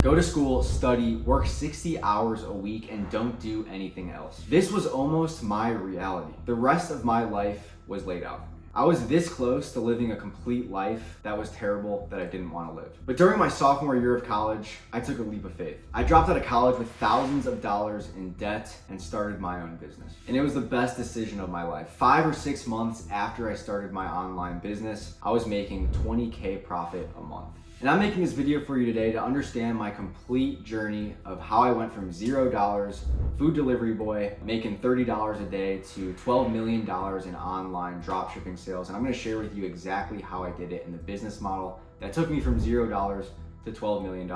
Go to school, study, work 60 hours a week, and don't do anything else. This was almost my reality. The rest of my life was laid out. I was this close to living a complete life that was terrible that I didn't want to live. But during my sophomore year of college, I took a leap of faith. I dropped out of college with thousands of dollars in debt and started my own business. And it was the best decision of my life. 5 or 6 months after I started my online business, I was making $20K profit a month. And I'm making this video for you today to understand my complete journey of how I went from $0 food delivery boy making $30 a day to $12 million in online dropshipping sales. And I'm gonna share with you exactly how I did it in the business model that took me from $0 to $12 million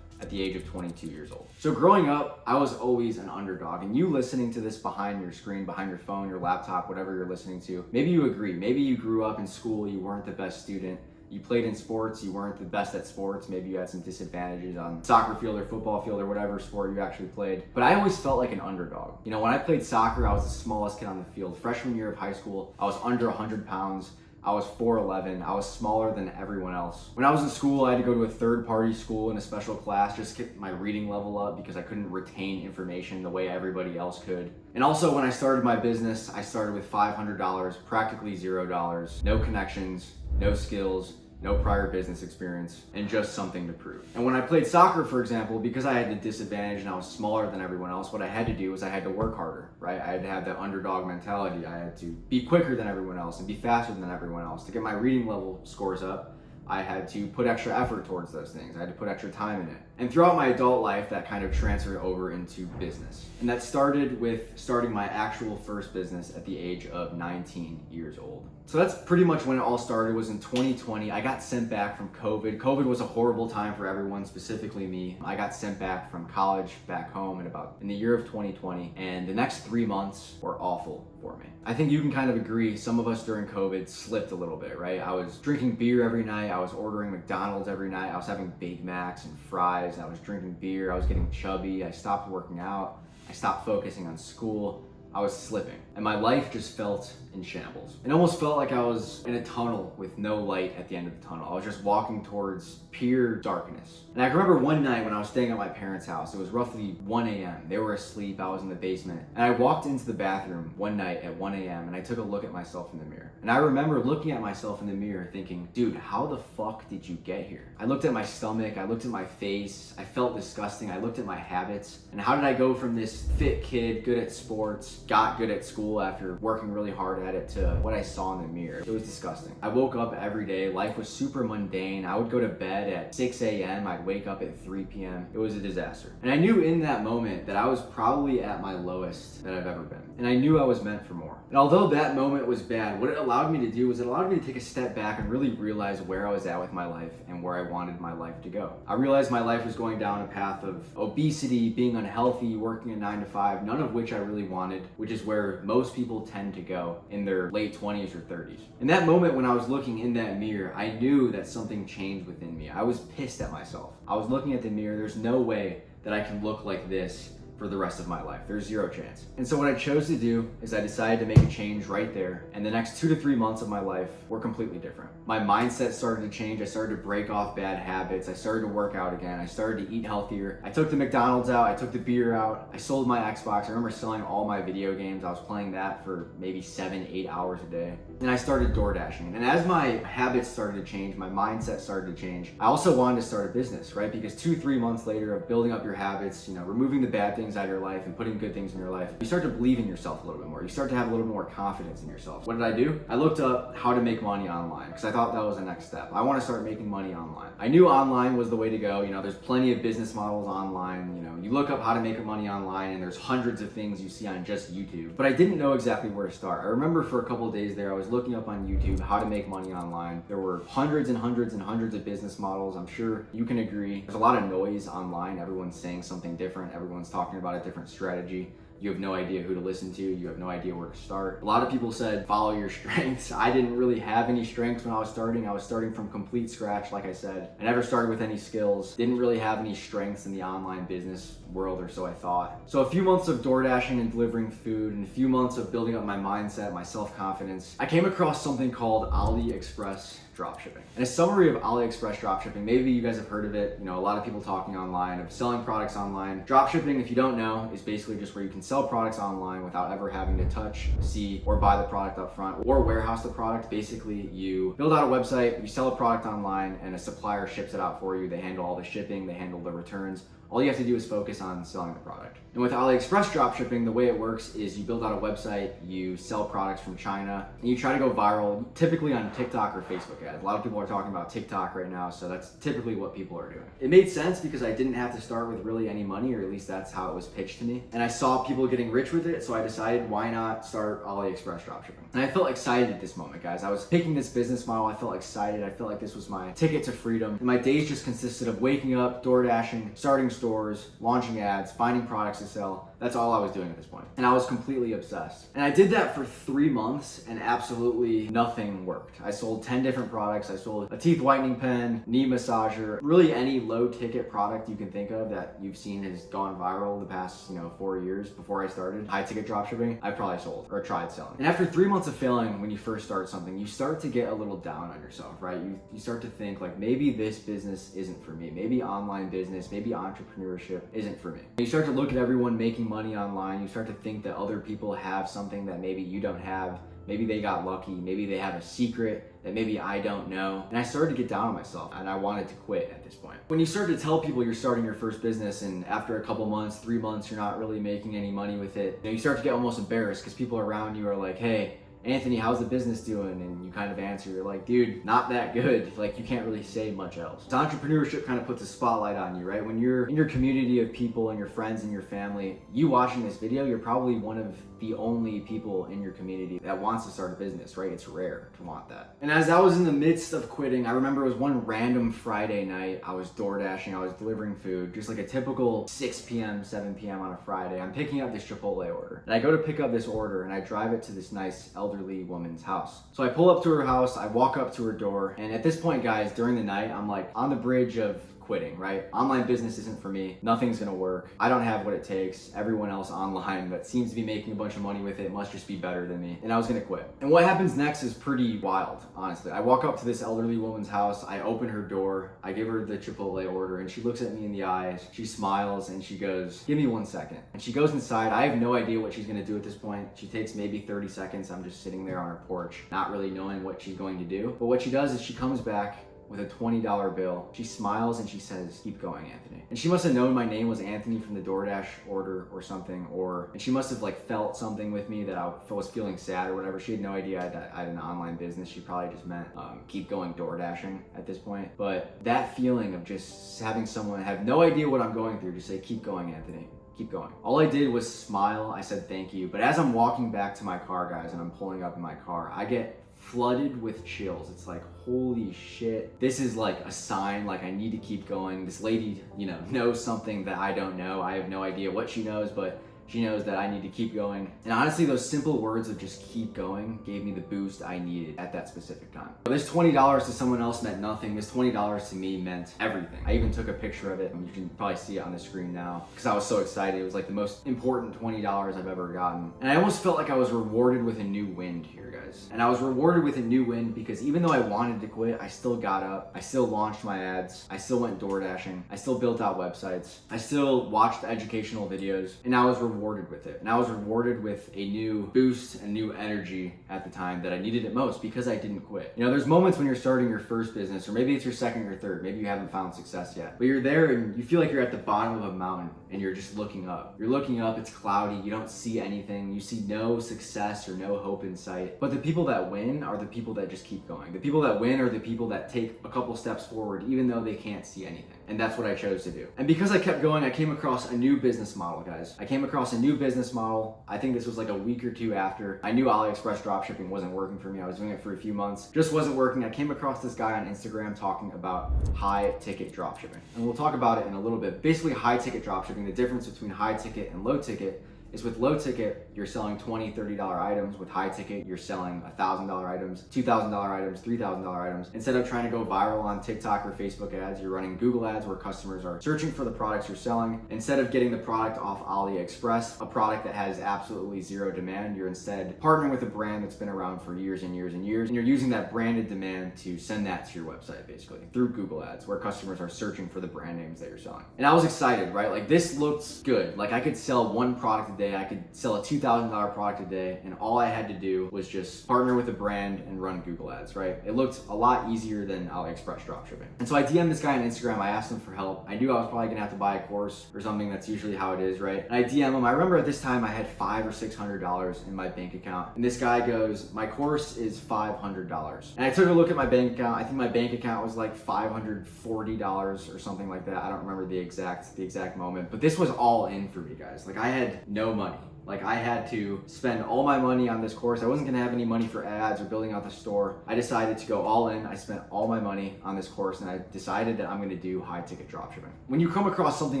at the age of 22 years old. So growing up, I was always an underdog. And you listening to this behind your screen, behind your phone, your laptop, whatever you're listening to, maybe you agree. Maybe you grew up in school, you weren't the best student. You played in sports, you weren't the best at sports, maybe you had some disadvantages on soccer field or football field or whatever sport you actually played. But I always felt like an underdog. You know, when I played soccer, I was the smallest kid on the field. Freshman year of high school, I was under 100 pounds. I was 4'11", I was smaller than everyone else. When I was in school, I had to go to a third-party school in a special class just to get my reading level up because I couldn't retain information the way everybody else could. And also when I started my business, I started with $500, practically $0, no connections, no skills, no prior business experience, and just something to prove. And when I played soccer, for example, because I had the disadvantage and I was smaller than everyone else, what I had to do was I had to work harder, right? I had to have that underdog mentality. I had to be quicker than everyone else and be faster than everyone else. To get my reading level scores up, I had to put extra effort towards those things. I had to put extra time in it. And throughout my adult life, that kind of transferred over into business. And that started with starting my actual first business at the age of 19 years old. So that's pretty much when it all started, was in 2020. I got sent back from COVID. COVID was a horrible time for everyone, specifically me. I got sent back from college back home in the year of 2020. And the next 3 months were awful for me. I think you can kind of agree, some of us during COVID slipped a little bit, right? I was drinking beer every night. I was ordering McDonald's every night. I was having Big Macs and fries. I was drinking beer. I was getting chubby. I stopped working out. I stopped focusing on school. I was slipping, and my life just felt in shambles. It almost felt like I was in a tunnel with no light at the end of the tunnel. I was just walking towards pure darkness. And I can remember one night when I was staying at my parents' house, it was roughly 1 a.m. They were asleep, I was in the basement. And I walked into the bathroom one night at 1 a.m. and I took a look at myself in the mirror. And I remember looking at myself in the mirror thinking, dude, how the fuck did you get here? I looked at my stomach, I looked at my face, I felt disgusting, I looked at my habits. And how did I go from this fit kid, good at sports, got good at school after working really hard at it, to what I saw in the mirror? It was disgusting. I woke up every day, life was super mundane. I would go to bed at 6 a.m., I'd wake up at 3 p.m. It was a disaster. And I knew in that moment that I was probably at my lowest that I've ever been. And I knew I was meant for more. And although that moment was bad, what it allowed me to do was it allowed me to take a step back and really realize where I was at with my life and where I wanted my life to go. I realized my life was going down a path of obesity, being unhealthy, working a 9 to 5, none of which I really wanted, which is where most people tend to go in their late 20s or 30s. In that moment when I was looking in that mirror, I knew that something changed within me. I was pissed at myself. I was looking at the mirror, there's no way that I can look like this for the rest of my life. There's zero chance. And so what I chose to do is I decided to make a change right there. And the next 2 to 3 months of my life were completely different. My mindset started to change. I started to break off bad habits. I started to work out again. I started to eat healthier. I took the McDonald's out. I took the beer out. I sold my Xbox. I remember selling all my video games. I was playing that for maybe 7-8 hours a day. And I started door dashing. And as my habits started to change, my mindset started to change, I also wanted to start a business, right? Because 2-3 months later of building up your habits, removing the bad things out of your life and putting good things in your life, you start to believe in yourself a little bit more. You start to have a little more confidence in yourself. What did I do? I looked up how to make money online because I thought that was the next step. I want to start making money online. I knew online was the way to go. There's plenty of business models online. You look up how to make money online and there's hundreds of things you see on just YouTube. But I didn't know exactly where to start. I remember for a couple of days there, I was looking up on YouTube how to make money online. There were hundreds and hundreds and hundreds of business models. I'm sure you can agree. There's a lot of noise online. Everyone's saying something different. Everyone's talking about a different strategy. You have no idea who to listen to. You have no idea where to start. A lot of people said, follow your strengths. I didn't really have any strengths when I was starting. I was starting from complete scratch, like I said. I never started with any skills. Didn't really have any strengths in the online business world, or so I thought. So a few months of door dashing and delivering food, and a few months of building up my mindset, my self-confidence, I came across something called AliExpress dropshipping. And a summary of AliExpress dropshipping, maybe you guys have heard of it, you know, a lot of people talking online of selling products online. Dropshipping, if you don't know, is basically just where you can sell products online without ever having to touch, see, or buy the product up front or warehouse the product. Basically, you build out a website, you sell a product online, and a supplier ships it out for you. They handle all the shipping, they handle the returns. All you have to do is focus on selling the product. And with AliExpress dropshipping, the way it works is you build out a website, you sell products from China, and you try to go viral, typically on TikTok or Facebook ads. A lot of people are talking about TikTok right now, so that's typically what people are doing. It made sense because I didn't have to start with really any money, or at least that's how it was pitched to me. And I saw people getting rich with it, so I decided why not start AliExpress dropshipping. And I felt excited at this moment, guys. I was picking this business model, I felt excited. I felt like this was my ticket to freedom. And my days just consisted of waking up, door dashing, starting stores, launching ads, finding products to sell. That's all I was doing at this point. And I was completely obsessed. And I did that for 3 months and absolutely nothing worked. I sold 10 different products. I sold a teeth whitening pen, knee massager, really any low ticket product you can think of that you've seen has gone viral the past, 4 years before I started high ticket dropshipping. I probably sold or tried selling. And after 3 months of failing, when you first start something, you start to get a little down on yourself, right? You start to think like, maybe this business isn't for me. Maybe online business, maybe entrepreneurship isn't for me. You start to look at everyone making money online. You start to think that other people have something that maybe you don't have. Maybe they got lucky. Maybe they have a secret that maybe I don't know. And I started to get down on myself and I wanted to quit at this point. When you start to tell people you're starting your first business and after a couple months, 3 months, you're not really making any money with it, you start to get almost embarrassed because people around you are like, hey, Anthony, how's the business doing? And you kind of answer, you're like, dude, not that good. Like, you can't really say much else. So entrepreneurship kind of puts a spotlight on you, right? When you're in your community of people and your friends and your family, you watching this video, you're probably one of the only people in your community that wants to start a business, right? It's rare to want that. And as I was in the midst of quitting, I remember it was one random Friday night. I was door dashing, I was delivering food, just like a typical 6 p.m., 7 p.m. on a Friday. I'm picking up this Chipotle order. And I go to pick up this order and I drive it to this nice elderly woman's house. So I pull up to her house, I walk up to her door, and at this point, guys, during the night, I'm like on the bridge of quitting, right? Online business isn't for me. Nothing's gonna work. I don't have what it takes. Everyone else online that seems to be making a bunch of money with it must just be better than me. And I was gonna quit. And what happens next is pretty wild, honestly. I walk up to this elderly woman's house. I open her door. I give her the Chipotle order and she looks at me in the eyes. She smiles and she goes, give me 1 second. And she goes inside. I have no idea what she's gonna do at this point. She takes maybe 30 seconds. I'm just sitting there on her porch, not really knowing what she's going to do. But what she does is she comes back with a $20 bill. She smiles and she says, keep going, Anthony. And she must have known my name was Anthony from the DoorDash order or something, and she must have like felt something with me that I was feeling sad or whatever. She had no idea I had an online business. She probably just meant keep going door dashing at this point. But that feeling of just having someone have no idea what I'm going through, just say, keep going, Anthony. Keep going. All I did was smile. I said thank you. But as I'm walking back to my car, guys, and I'm pulling up in my car, I get flooded with chills. It's like, holy shit, this is like a sign, like I need to keep going. This lady, knows something that I don't know. I have no idea what she knows, but she knows that I need to keep going. And honestly, those simple words of just keep going gave me the boost I needed at that specific time. This $20 to someone else meant nothing. This $20 to me meant everything. I even took a picture of it, and you can probably see it on the screen now because I was so excited. It was like the most important $20 I've ever gotten. And I almost felt like I was rewarded with a new wind here, guys. And I was rewarded with a new wind because even though I wanted to quit, I still got up. I still launched my ads. I still went door dashing. I still built out websites. I still watched educational videos, and I was rewarded with it. And I was rewarded with a new boost and new energy at the time that I needed it most because I didn't quit. There's moments when you're starting your first business, or maybe it's your second or third, maybe you haven't found success yet, but you're there and you feel like you're at the bottom of a mountain and you're just looking up. You're looking up, it's cloudy, you don't see anything, you see no success or no hope in sight. But the people that win are the people that just keep going. The people that win are the people that take a couple steps forward even though they can't see anything. And that's what I chose to do. And because I kept going, I came across a new business model, guys. I came across a new business model. I think this was like a week or two after. I knew AliExpress dropshipping wasn't working for me. I was doing it for a few months. Just wasn't working. I came across this guy on Instagram talking about high ticket dropshipping. And we'll talk about it in a little bit. Basically, high ticket dropshipping, the difference between high ticket and low ticket is with low ticket, you're selling $20, $30 items. With high ticket, you're selling $1,000 items, $2,000 items, $3,000 items. Instead of trying to go viral on TikTok or Facebook ads, you're running Google ads where customers are searching for the products you're selling. Instead of getting the product off AliExpress, a product that has absolutely zero demand, you're instead partnering with a brand that's been around for years and years and years, and you're using that branded demand to send that to your website basically through Google ads where customers are searching for the brand names that you're selling. And I was excited, right? Like this looks good. Like I could sell one product a day, I could sell a $2,000 product a day, and all I had to do was just partner with a brand and run Google ads, right? It looked a lot easier than AliExpress dropshipping. And so I DM'd this guy on Instagram, I asked him for help. I knew I was probably gonna have to buy a course or something. That's usually how it is, right? And I DM him. I remember at this time I had $500 or $600 in my bank account. And this guy goes, my course is $500. And I took a look at my bank account. I think my bank account was like $540 or something like that. I don't remember the exact moment, but this was all in for me, guys. Like I had no money. Like I had to spend all my money on this course. I wasn't gonna have any money for ads or building out the store. I decided to go all in. I spent all my money on this course and I decided that I'm gonna do high ticket dropshipping. When you come across something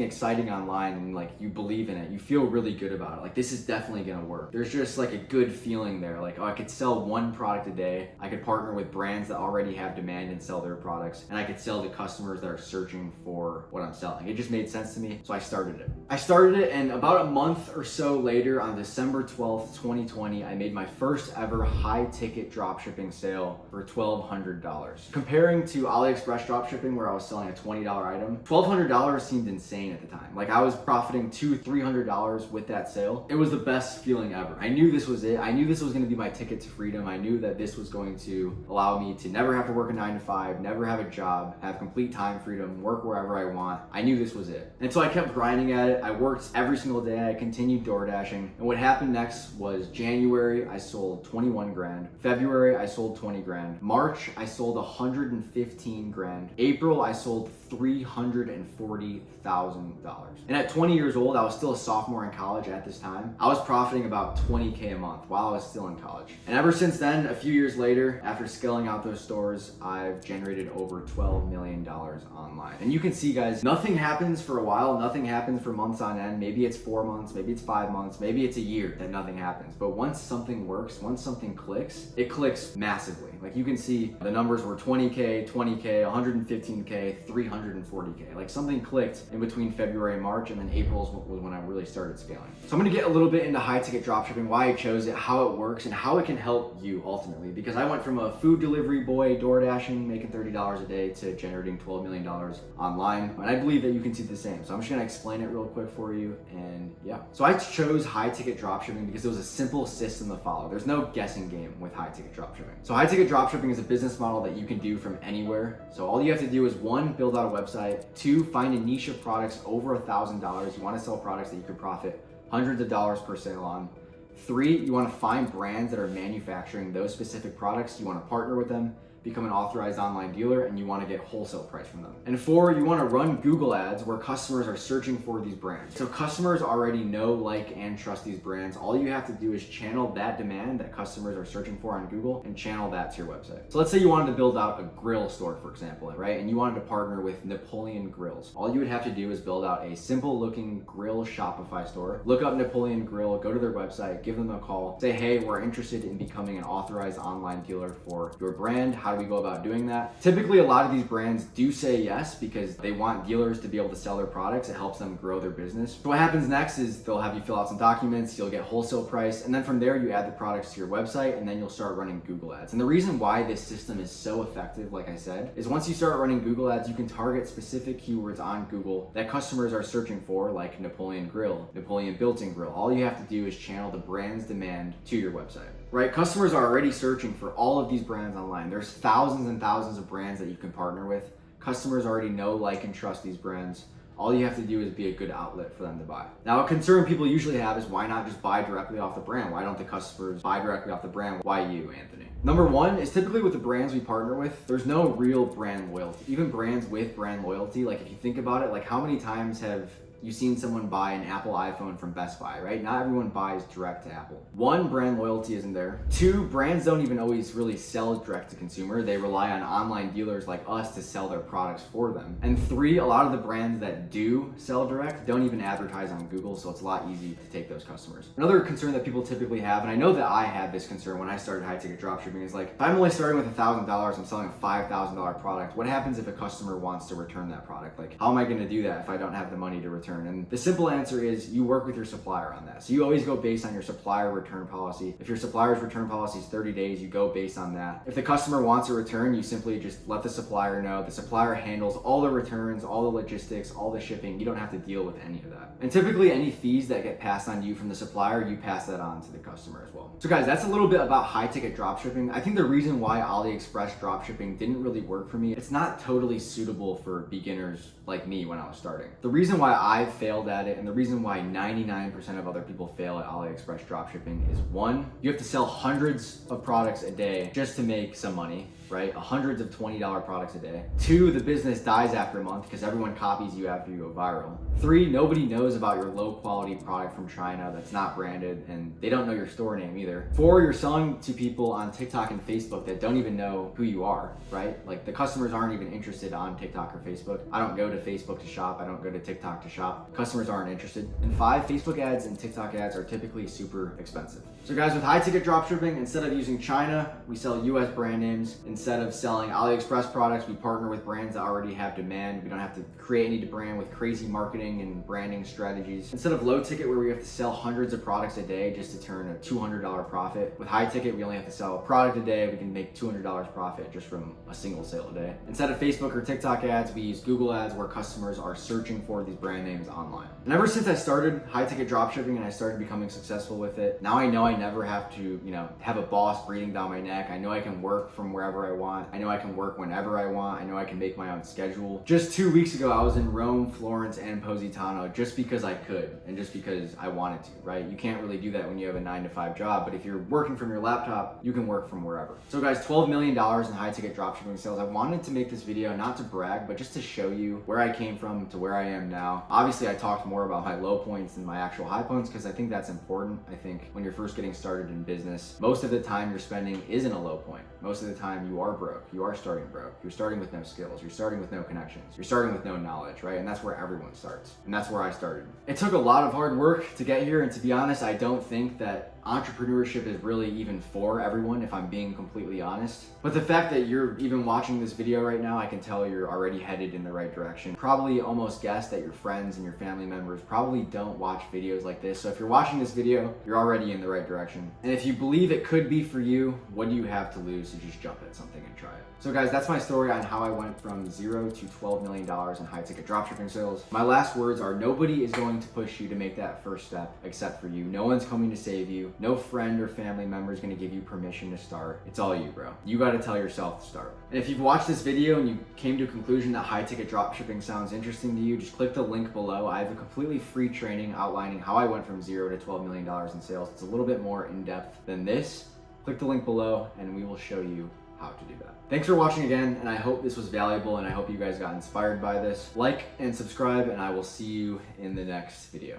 exciting online and like you believe in it, you feel really good about it. Like this is definitely gonna work. There's just like a good feeling there. Like, oh, I could sell one product a day. I could partner with brands that already have demand and sell their products. And I could sell to customers that are searching for what I'm selling. It just made sense to me. So I started it. And about a month or so later, on December 12th, 2020, I made my first ever high ticket dropshipping sale for $1,200. Comparing to AliExpress dropshipping where I was selling a $20 item, $1,200 seemed insane at the time. Like I was profiting $200, $300 with that sale. It was the best feeling ever. I knew this was it. I knew this was gonna be my ticket to freedom. I knew that this was going to allow me to never have to work a 9 to 5, never have a job, have complete time freedom, work wherever I want. I knew this was it. And so I kept grinding at it. I worked every single day. I continued door dashing. And what happened next was January, I sold 21 grand. February, I sold 20 grand. March, I sold 115 grand. April, I sold $340,000. And at 20 years old, I was still a sophomore in college at this time. I was profiting about 20K a month while I was still in college. And ever since then, a few years later, after scaling out those stores, I've generated over $12 million online. And you can see, guys, nothing happens for a while. Nothing happens for months on end. Maybe it's 4 months, maybe it's 5 months, maybe it's a year that nothing happens. But once something works, once something clicks, it clicks massively. Like you can see the numbers were 20K, 20K, 115K, 340K. Like something clicked in between February and March, and then April was when I really started scaling. So I'm gonna get a little bit into high ticket dropshipping, why I chose it, how it works, and how it can help you ultimately. Because I went from a food delivery boy, door dashing, making $30 a day to generating $12 million online. And I believe that you can do the same. So I'm just gonna explain it real quick for you. And yeah. So I chose high ticket dropshipping because it was a simple system to follow. There's no guessing game with high ticket dropshipping. So high ticket dropshipping is a business model that you can do from anywhere. So all you have to do is 1, build out a website, 2, find a niche of products over $1,000. You want to sell products that you can profit hundreds of dollars per sale on. 3, you want to find brands that are manufacturing those specific products. You want to partner with them, become an authorized online dealer, and you want to get wholesale price from them. And 4, you want to run Google ads where customers are searching for these brands. So customers already know, like, and trust these brands. All you have to do is channel that demand that customers are searching for on Google and channel that to your website. So let's say you wanted to build out a grill store, for example, right? And you wanted to partner with Napoleon Grills. All you would have to do is build out a simple looking grill Shopify store, look up Napoleon Grill, go to their website, give them a call, say, hey, we're interested in becoming an authorized online dealer for your brand. How do we go about doing that? Typically, a lot of these brands do say yes because they want dealers to be able to sell their products. It helps them grow their business. So what happens next is they'll have you fill out some documents, you'll get wholesale price, and then from there you add the products to your website, and then you'll start running Google ads. And the reason why this system is so effective, like I said, is once you start running Google ads, you can target specific keywords on Google that customers are searching for, like Napoleon Grill, Napoleon Built-in Grill. All you have to do is channel the brand's demand to your website. Right? Customers are already searching for all of these brands online. There's thousands and thousands of brands that you can partner with. Customers already know, like, and trust these brands. All you have to do is be a good outlet for them to buy. Now, a concern people usually have is why not just buy directly off the brand? Why don't the customers buy directly off the brand? Why you, Anthony? Number 1 is typically with the brands we partner with, there's no real brand loyalty. Even brands with brand loyalty, like if you think about it, like how many times have you've seen someone buy an Apple iPhone from Best Buy, right? Not everyone buys direct to Apple. One, brand loyalty isn't there. Two, brands don't even always really sell direct to consumer. They rely on online dealers like us to sell their products for them. And three, a lot of the brands that do sell direct don't even advertise on Google, so it's a lot easy to take those customers. Another concern that people typically have, and I know that I had this concern when I started high ticket dropshipping, is like, if I'm only starting with $1,000, I'm selling a $5,000 product, what happens if a customer wants to return that product? Like, how am I gonna do that if I don't have the money to return? And the simple answer is you work with your supplier on that. So you always go based on your supplier return policy. If your supplier's return policy is 30 days, you go based on that. If the customer wants a return, you simply just let the supplier know. The supplier handles all the returns, all the logistics, all the shipping. You don't have to deal with any of that. And typically any fees that get passed on to you from the supplier, you pass that on to the customer as well. So guys, that's a little bit about high ticket dropshipping. I think the reason why AliExpress dropshipping didn't really work for me, it's not totally suitable for beginners like me when I was starting. The reason why I failed at it and the reason why 99% of other people fail at AliExpress dropshipping is one, you have to sell hundreds of products a day just to make some money, right? Hundreds of $20 products a day. Two, the business dies after a month because everyone copies you after you go viral. Three, nobody knows about your low quality product from China that's not branded and they don't know your store name either. Four, you're selling to people on TikTok and Facebook that don't even know who you are, right? Like the customers aren't even interested on TikTok or Facebook. I don't go to Facebook to shop. I don't go to TikTok to shop. Customers aren't interested. And five, Facebook ads and TikTok ads are typically super expensive. So guys, with high ticket dropshipping, instead of using China, we sell US brand names. Instead of selling AliExpress products, we partner with brands that already have demand. We don't have to create any brand with crazy marketing and branding strategies. Instead of low ticket where we have to sell hundreds of products a day just to turn a $200 profit, with high ticket, we only have to sell a product a day. We can make $200 profit just from a single sale a day. Instead of Facebook or TikTok ads, we use Google ads where customers are searching for these brand names online. And ever since I started high ticket dropshipping and I started becoming successful with it, now I know I never have to, have a boss breathing down my neck. I know I can work from wherever I want. I know I can work whenever I want. I know I can make my own schedule. Just 2 weeks ago, I was in Rome, Florence, and Positano just because I could and just because I wanted to, right? You can't really do that when you have a 9-to-5 job, but if you're working from your laptop, you can work from wherever. So guys, $12 million in high ticket dropshipping sales. I wanted to make this video not to brag, but just to show you where I came from to where I am now. Obviously, I talked more about my low points than my actual high points because I think that's important. I think when you're first getting started in business, most of the time you're spending isn't a low point. Most of the time you are broke. You are starting broke. You're starting with no skills. You're starting with no connections. You're starting with no knowledge, right? And that's where everyone starts. And that's where I started. It took a lot of hard work to get here. And to be honest, I don't think that entrepreneurship is really even for everyone, if I'm being completely honest. But the fact that you're even watching this video right now, I can tell you're already headed in the right direction. Probably almost guess that your friends and your family members probably don't watch videos like this. So if you're watching this video, you're already in the right direction. And if you believe it could be for you, what do you have to lose to just jump at something and try it? So guys, that's my story on how I went from 0 to $12 million in high ticket dropshipping sales. My last words are nobody is going to push you to make that first step except for you. No one's coming to save you. No friend or family member is going to give you permission to start. It's all you, bro. You got to tell yourself to start. And if you've watched this video and you came to a conclusion that high ticket dropshipping sounds interesting to you, just click the link below. I have a completely free training outlining how I went from 0 to $12 million in sales. It's a little bit more in depth than this. Click the link below and we will show you how to do that. Thanks for watching again, and I hope this was valuable and I hope you guys got inspired by this. Like and subscribe, and I will see you in the next video.